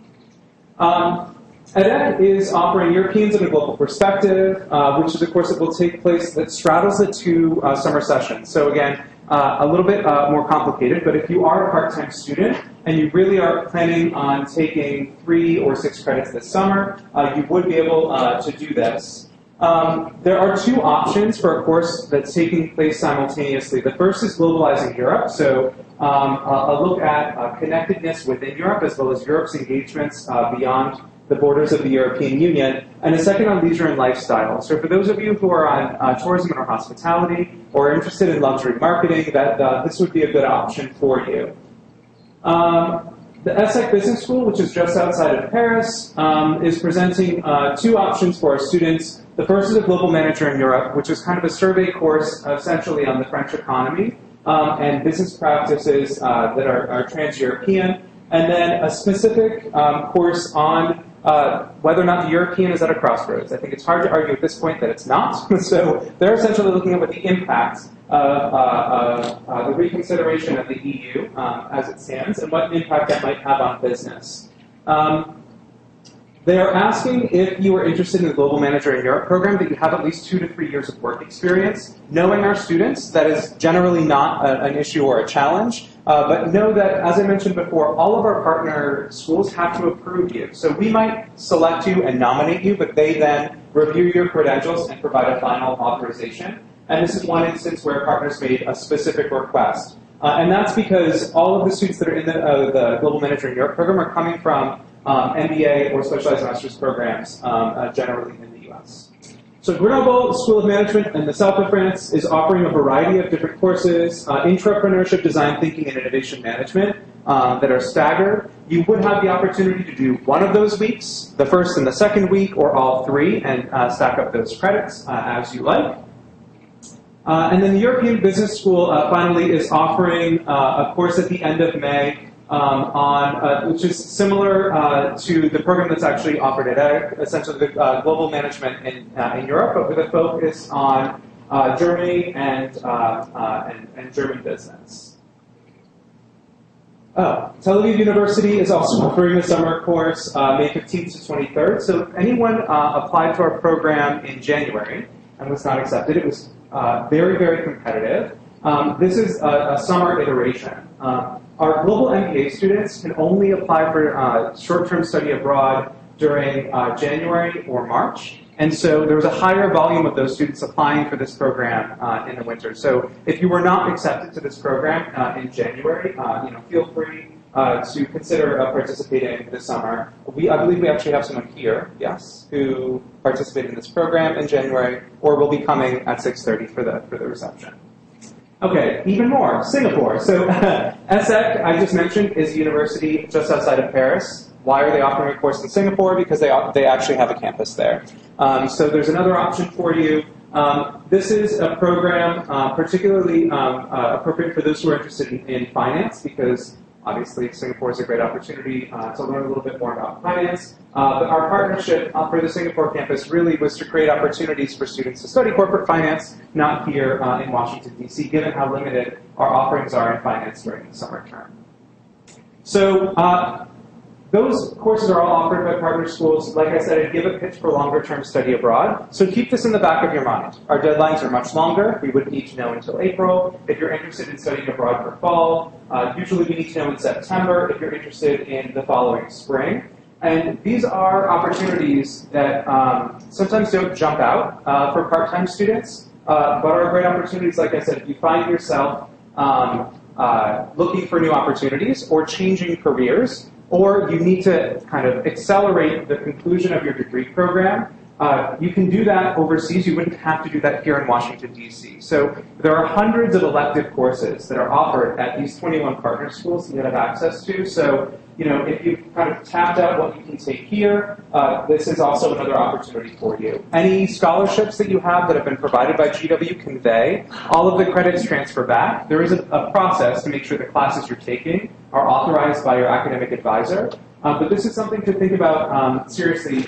EdEd is offering Europeans in a Global Perspective, which is a course that will take place that straddles the 2 summer sessions. So again, a little bit more complicated, but if you are a part-time student and you really are planning on taking 3 or 6 credits this summer, you would be able to do this. There are 2 options for a course that's taking place simultaneously. The first is Globalizing Europe, so a look at connectedness within Europe as well as Europe's engagements beyond the borders of the European Union, and a second on leisure and lifestyle. So for those of you who are on tourism or hospitality or interested in luxury marketing, this would be a good option for you. The ESSEC Business School, which is just outside of Paris, is presenting 2 options for our students. The first is a Global Manager in Europe, which is kind of a survey course essentially on the French economy and business practices that are trans-European, and then a specific course on whether or not the European is at a crossroads. I think it's hard to argue at this point that it's not. So they're essentially looking at what the impact of the reconsideration of the EU as it stands and what impact that might have on business. They are asking if you are interested in the Global Manager in Europe program that you have at least 2 to 3 years of work experience. Knowing our students, that is generally not an issue or a challenge. But know that, as I mentioned before, all of our partner schools have to approve you. So we might select you and nominate you, but they then review your credentials and provide a final authorization. And this is one instance where partners made a specific request. And that's because all of the students that are in the Global Manager in Europe program are coming from MBA or specialized master's programs, generally in the US. So Grenoble School of Management in the south of France is offering a variety of different courses, intrapreneurship, design thinking, and innovation management that are staggered. You would have the opportunity to do one of those weeks, the first and the second week, or all three, and stack up those credits as you like. And then the European Business School finally is offering a course at the end of May which is similar to the program that's actually offered at EGG, essentially the global management in Europe, but with a focus on Germany and German business. Tel Aviv University is also offering a summer course May 15th to 23rd. So if anyone applied to our program in January and was not accepted, it was very, very competitive. This is a summer iteration. Our global MBA students can only apply for short-term study abroad during January or March. And so there was a higher volume of those students applying for this program in the winter. So if you were not accepted to this program in January, feel free to consider participating this summer. I believe we actually have someone here, yes, who participated in this program in January, or will be coming at 6:30 for the reception. Okay, even more, Singapore. So ESSEC, I just mentioned, is a university just outside of Paris. Why are they offering a course in Singapore? Because they actually have a campus there. So there's another option for you. This is a program particularly appropriate for those who are interested in finance, because obviously Singapore is a great opportunity to learn a little bit more about finance. But our partnership for the Singapore campus really was to create opportunities for students to study corporate finance, not here in Washington, D.C., given how limited our offerings are in finance during the summer term. So those courses are all offered by partner schools. Like I said, I give a pitch for longer-term study abroad. So keep this in the back of your mind. Our deadlines are much longer. We wouldn't need to know until April. If you're interested in studying abroad for fall, usually we need to know in September if you're interested in the following spring. And these are opportunities that sometimes don't jump out for part-time students, but are great opportunities. Like I said, if you find yourself looking for new opportunities or changing careers, or you need to kind of accelerate the conclusion of your degree program, you can do that overseas. You wouldn't have to do that here in Washington, D.C. So there are hundreds of elective courses that are offered at these 21 partner schools that you have access to. So, if you've kind of tapped out what you can take here, this is also another opportunity for you. Any scholarships that you have that have been provided by GW convey, all of the credits transfer back. There is a process to make sure the classes you're taking are authorized by your academic advisor. But this is something to think about seriously,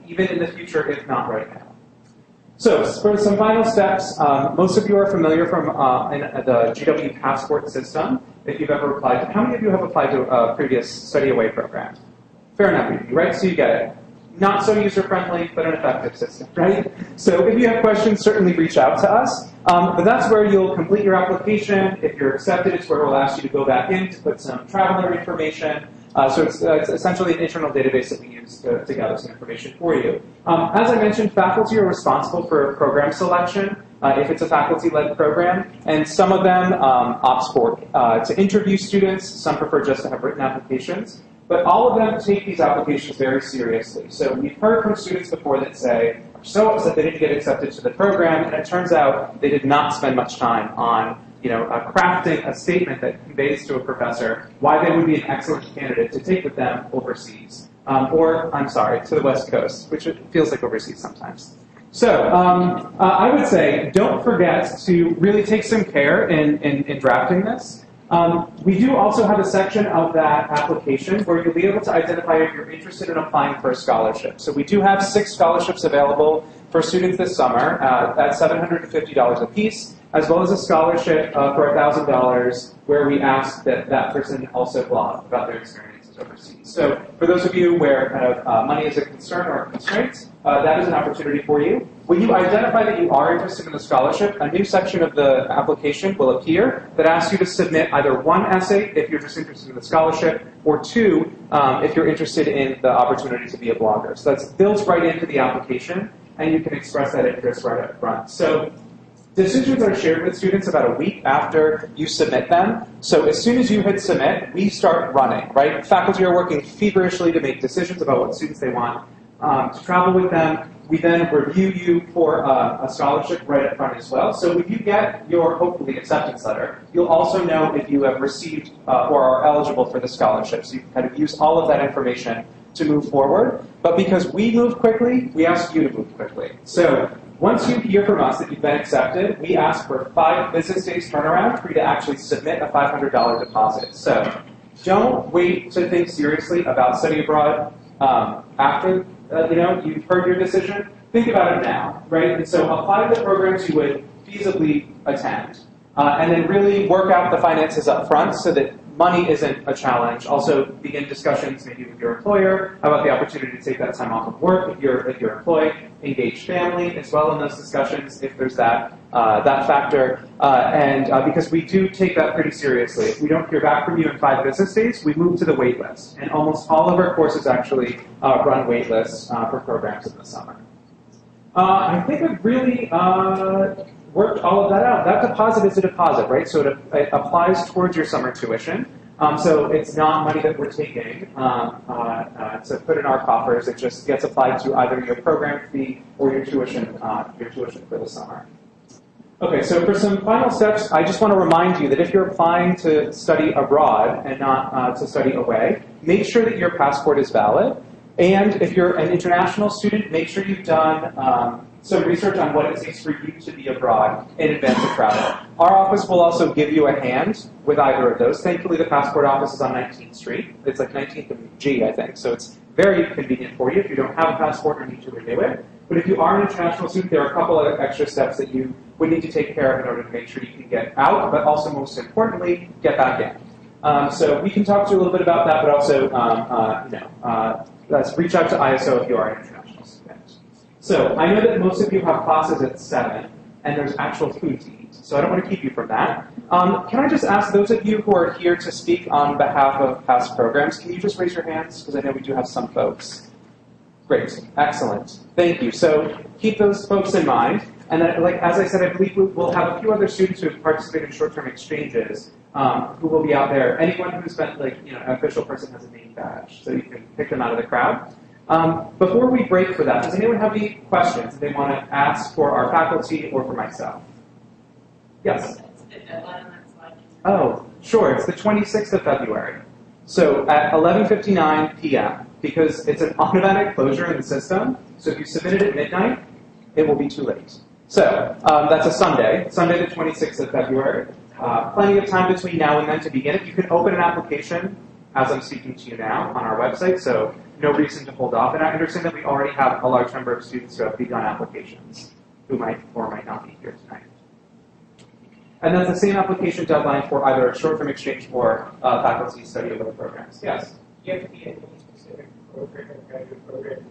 even in the future, if not right now. So for some final steps, most of you are familiar from in the GW Passport system, if you've ever applied. How many of you have applied to a previous study away program? Fair enough of you, right? So you get it. Not so user-friendly, but an effective system, right? So if you have questions, certainly reach out to us. But that's where you'll complete your application. If you're accepted, it's where we'll ask you to go back in to put some traveler information. So it's essentially an internal database that we use to gather some information for you. As I mentioned, faculty are responsible for program selection if it's a faculty-led program, and some of them opt for to interview students. Some prefer just to have written applications. But all of them take these applications very seriously. So we've heard from students before that say, I'm so upset they didn't get accepted to the program, and it turns out they did not spend much time on crafting a statement that conveys to a professor why they would be an excellent candidate to take with them overseas. Or, I'm sorry, to the West Coast, which it feels like overseas sometimes. So I would say don't forget to really take some care in drafting this. We do also have a section of that application where you'll be able to identify if you're interested in applying for a scholarship. So we do have 6 scholarships available for students this summer at $750 apiece, as well as a scholarship for $1,000 where we ask that that person also blog about their experiences overseas. So for those of you where kind of money is a concern or a constraint, that is an opportunity for you. When you identify that you are interested in the scholarship, a new section of the application will appear that asks you to submit either one essay if you're just interested in the scholarship, or two if you're interested in the opportunity to be a blogger. So that's built right into the application, and you can express that interest right up front. So decisions are shared with students about a week after you submit them. So as soon as you hit submit, we start running, right? Faculty are working feverishly to make decisions about what students they want to travel with them. We then review you for a scholarship right up front as well. So if you get your, hopefully, acceptance letter, you'll also know if you have received or are eligible for the scholarship. So you can kind of use all of that information to move forward. But because we move quickly, we ask you to move quickly. So once you hear from us that you've been accepted, we ask for 5 business days turnaround for you to actually submit a $500 deposit. So don't wait to think seriously about study abroad after you've heard your decision. Think about it now, right? And so apply to the programs you would feasibly attend, and then really work out the finances up front so that money isn't a challenge. Also begin discussions maybe with your employer about the opportunity to take that time off of work if you're employed. Engage family as well in those discussions if there's that factor. And because we do take that pretty seriously. If we don't hear back from you in 5 business days, we move to the wait list. And almost all of our courses actually run wait lists for programs in the summer. I think I've really worked all of that out. That deposit is a deposit, right? So it applies towards your summer tuition. So it's not money that we're taking to put in our coffers. It just gets applied to either your program fee or your tuition for the summer. Okay, so for some final steps, I just want to remind you that if you're applying to study abroad and not to study away, make sure that your passport is valid. And if you're an international student, make sure you've done some research on what it takes for you to be abroad in advance of travel. Our office will also give you a hand with either of those. Thankfully, the passport office is on 19th Street. It's like 19th and G, I think. So it's very convenient for you if you don't have a passport or need to renew it. But if you are an international student, there are a couple of extra steps that you would need to take care of in order to make sure you can get out, but also, most importantly, get back in. So we can talk to you a little bit about that, but also, let's reach out to ISO if you are an international student. So I know that most of you have classes at 7, and there's actual food to eat. So I don't want to keep you from that. Can I just ask those of you who are here to speak on behalf of past programs, can you just raise your hands? Because I know we do have some folks. Great. Excellent. Thank you. So keep those folks in mind. And then, as I said, I believe we'll have a few other students who have participated in short-term exchanges who will be out there. Anyone who's been, an official person has a name badge, so you can pick them out of the crowd. Before we break for that, does anyone have any questions that they want to ask for our faculty or for myself? Yes? Oh, sure. It's the 26th of February. So at 11:59 p.m., because it's an automatic closure in the system, so if you submit it at midnight, it will be too late. So that's a Sunday the 26th of February. Plenty of time between now and then to begin it. You can open an application as I'm speaking to you now on our website, so no reason to hold off. And I understand that we already have a large number of students who have begun applications who might or might not be here tonight. And that's the same application deadline for either a short-term exchange or faculty study abroad programs. Yes? You have to be in any specific program or graduate program.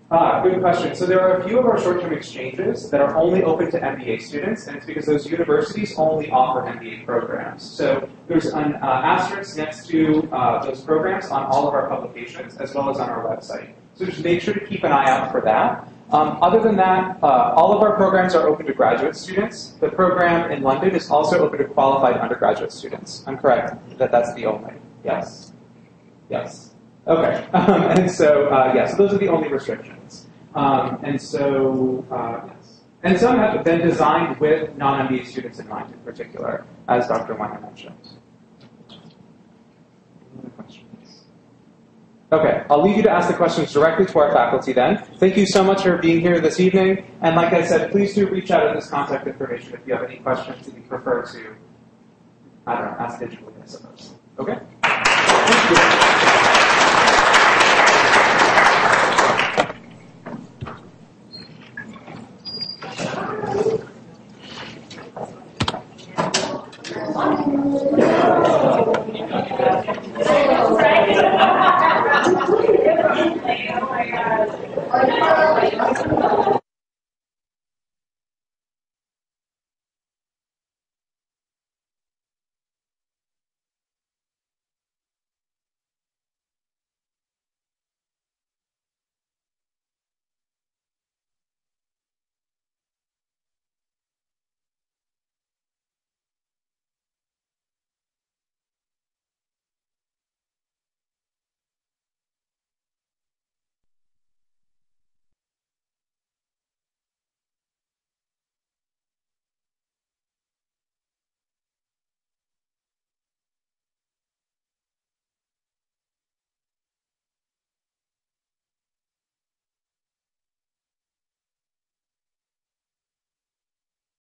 Good question. So there are a few of our short-term exchanges that are only open to MBA students, and it's because those universities only offer MBA programs. So there's an asterisk next to those programs on all of our publications, as well as on our website. So just make sure to keep an eye out for that. Other than that, all of our programs are open to graduate students. The program in London is also open to qualified undergraduate students. I'm correct that that's the only. Yes. Yes. Okay. And so, so those are the only restrictions. Yes. And some have been designed with non-MBA students in mind in particular, as Dr. Weiner mentioned. Any other questions? Okay, I'll leave you to ask the questions directly to our faculty then. Thank you so much for being here this evening. And like I said, please do reach out at this contact information if you have any questions that you prefer to, ask digitally, I suppose. Okay? Thank you.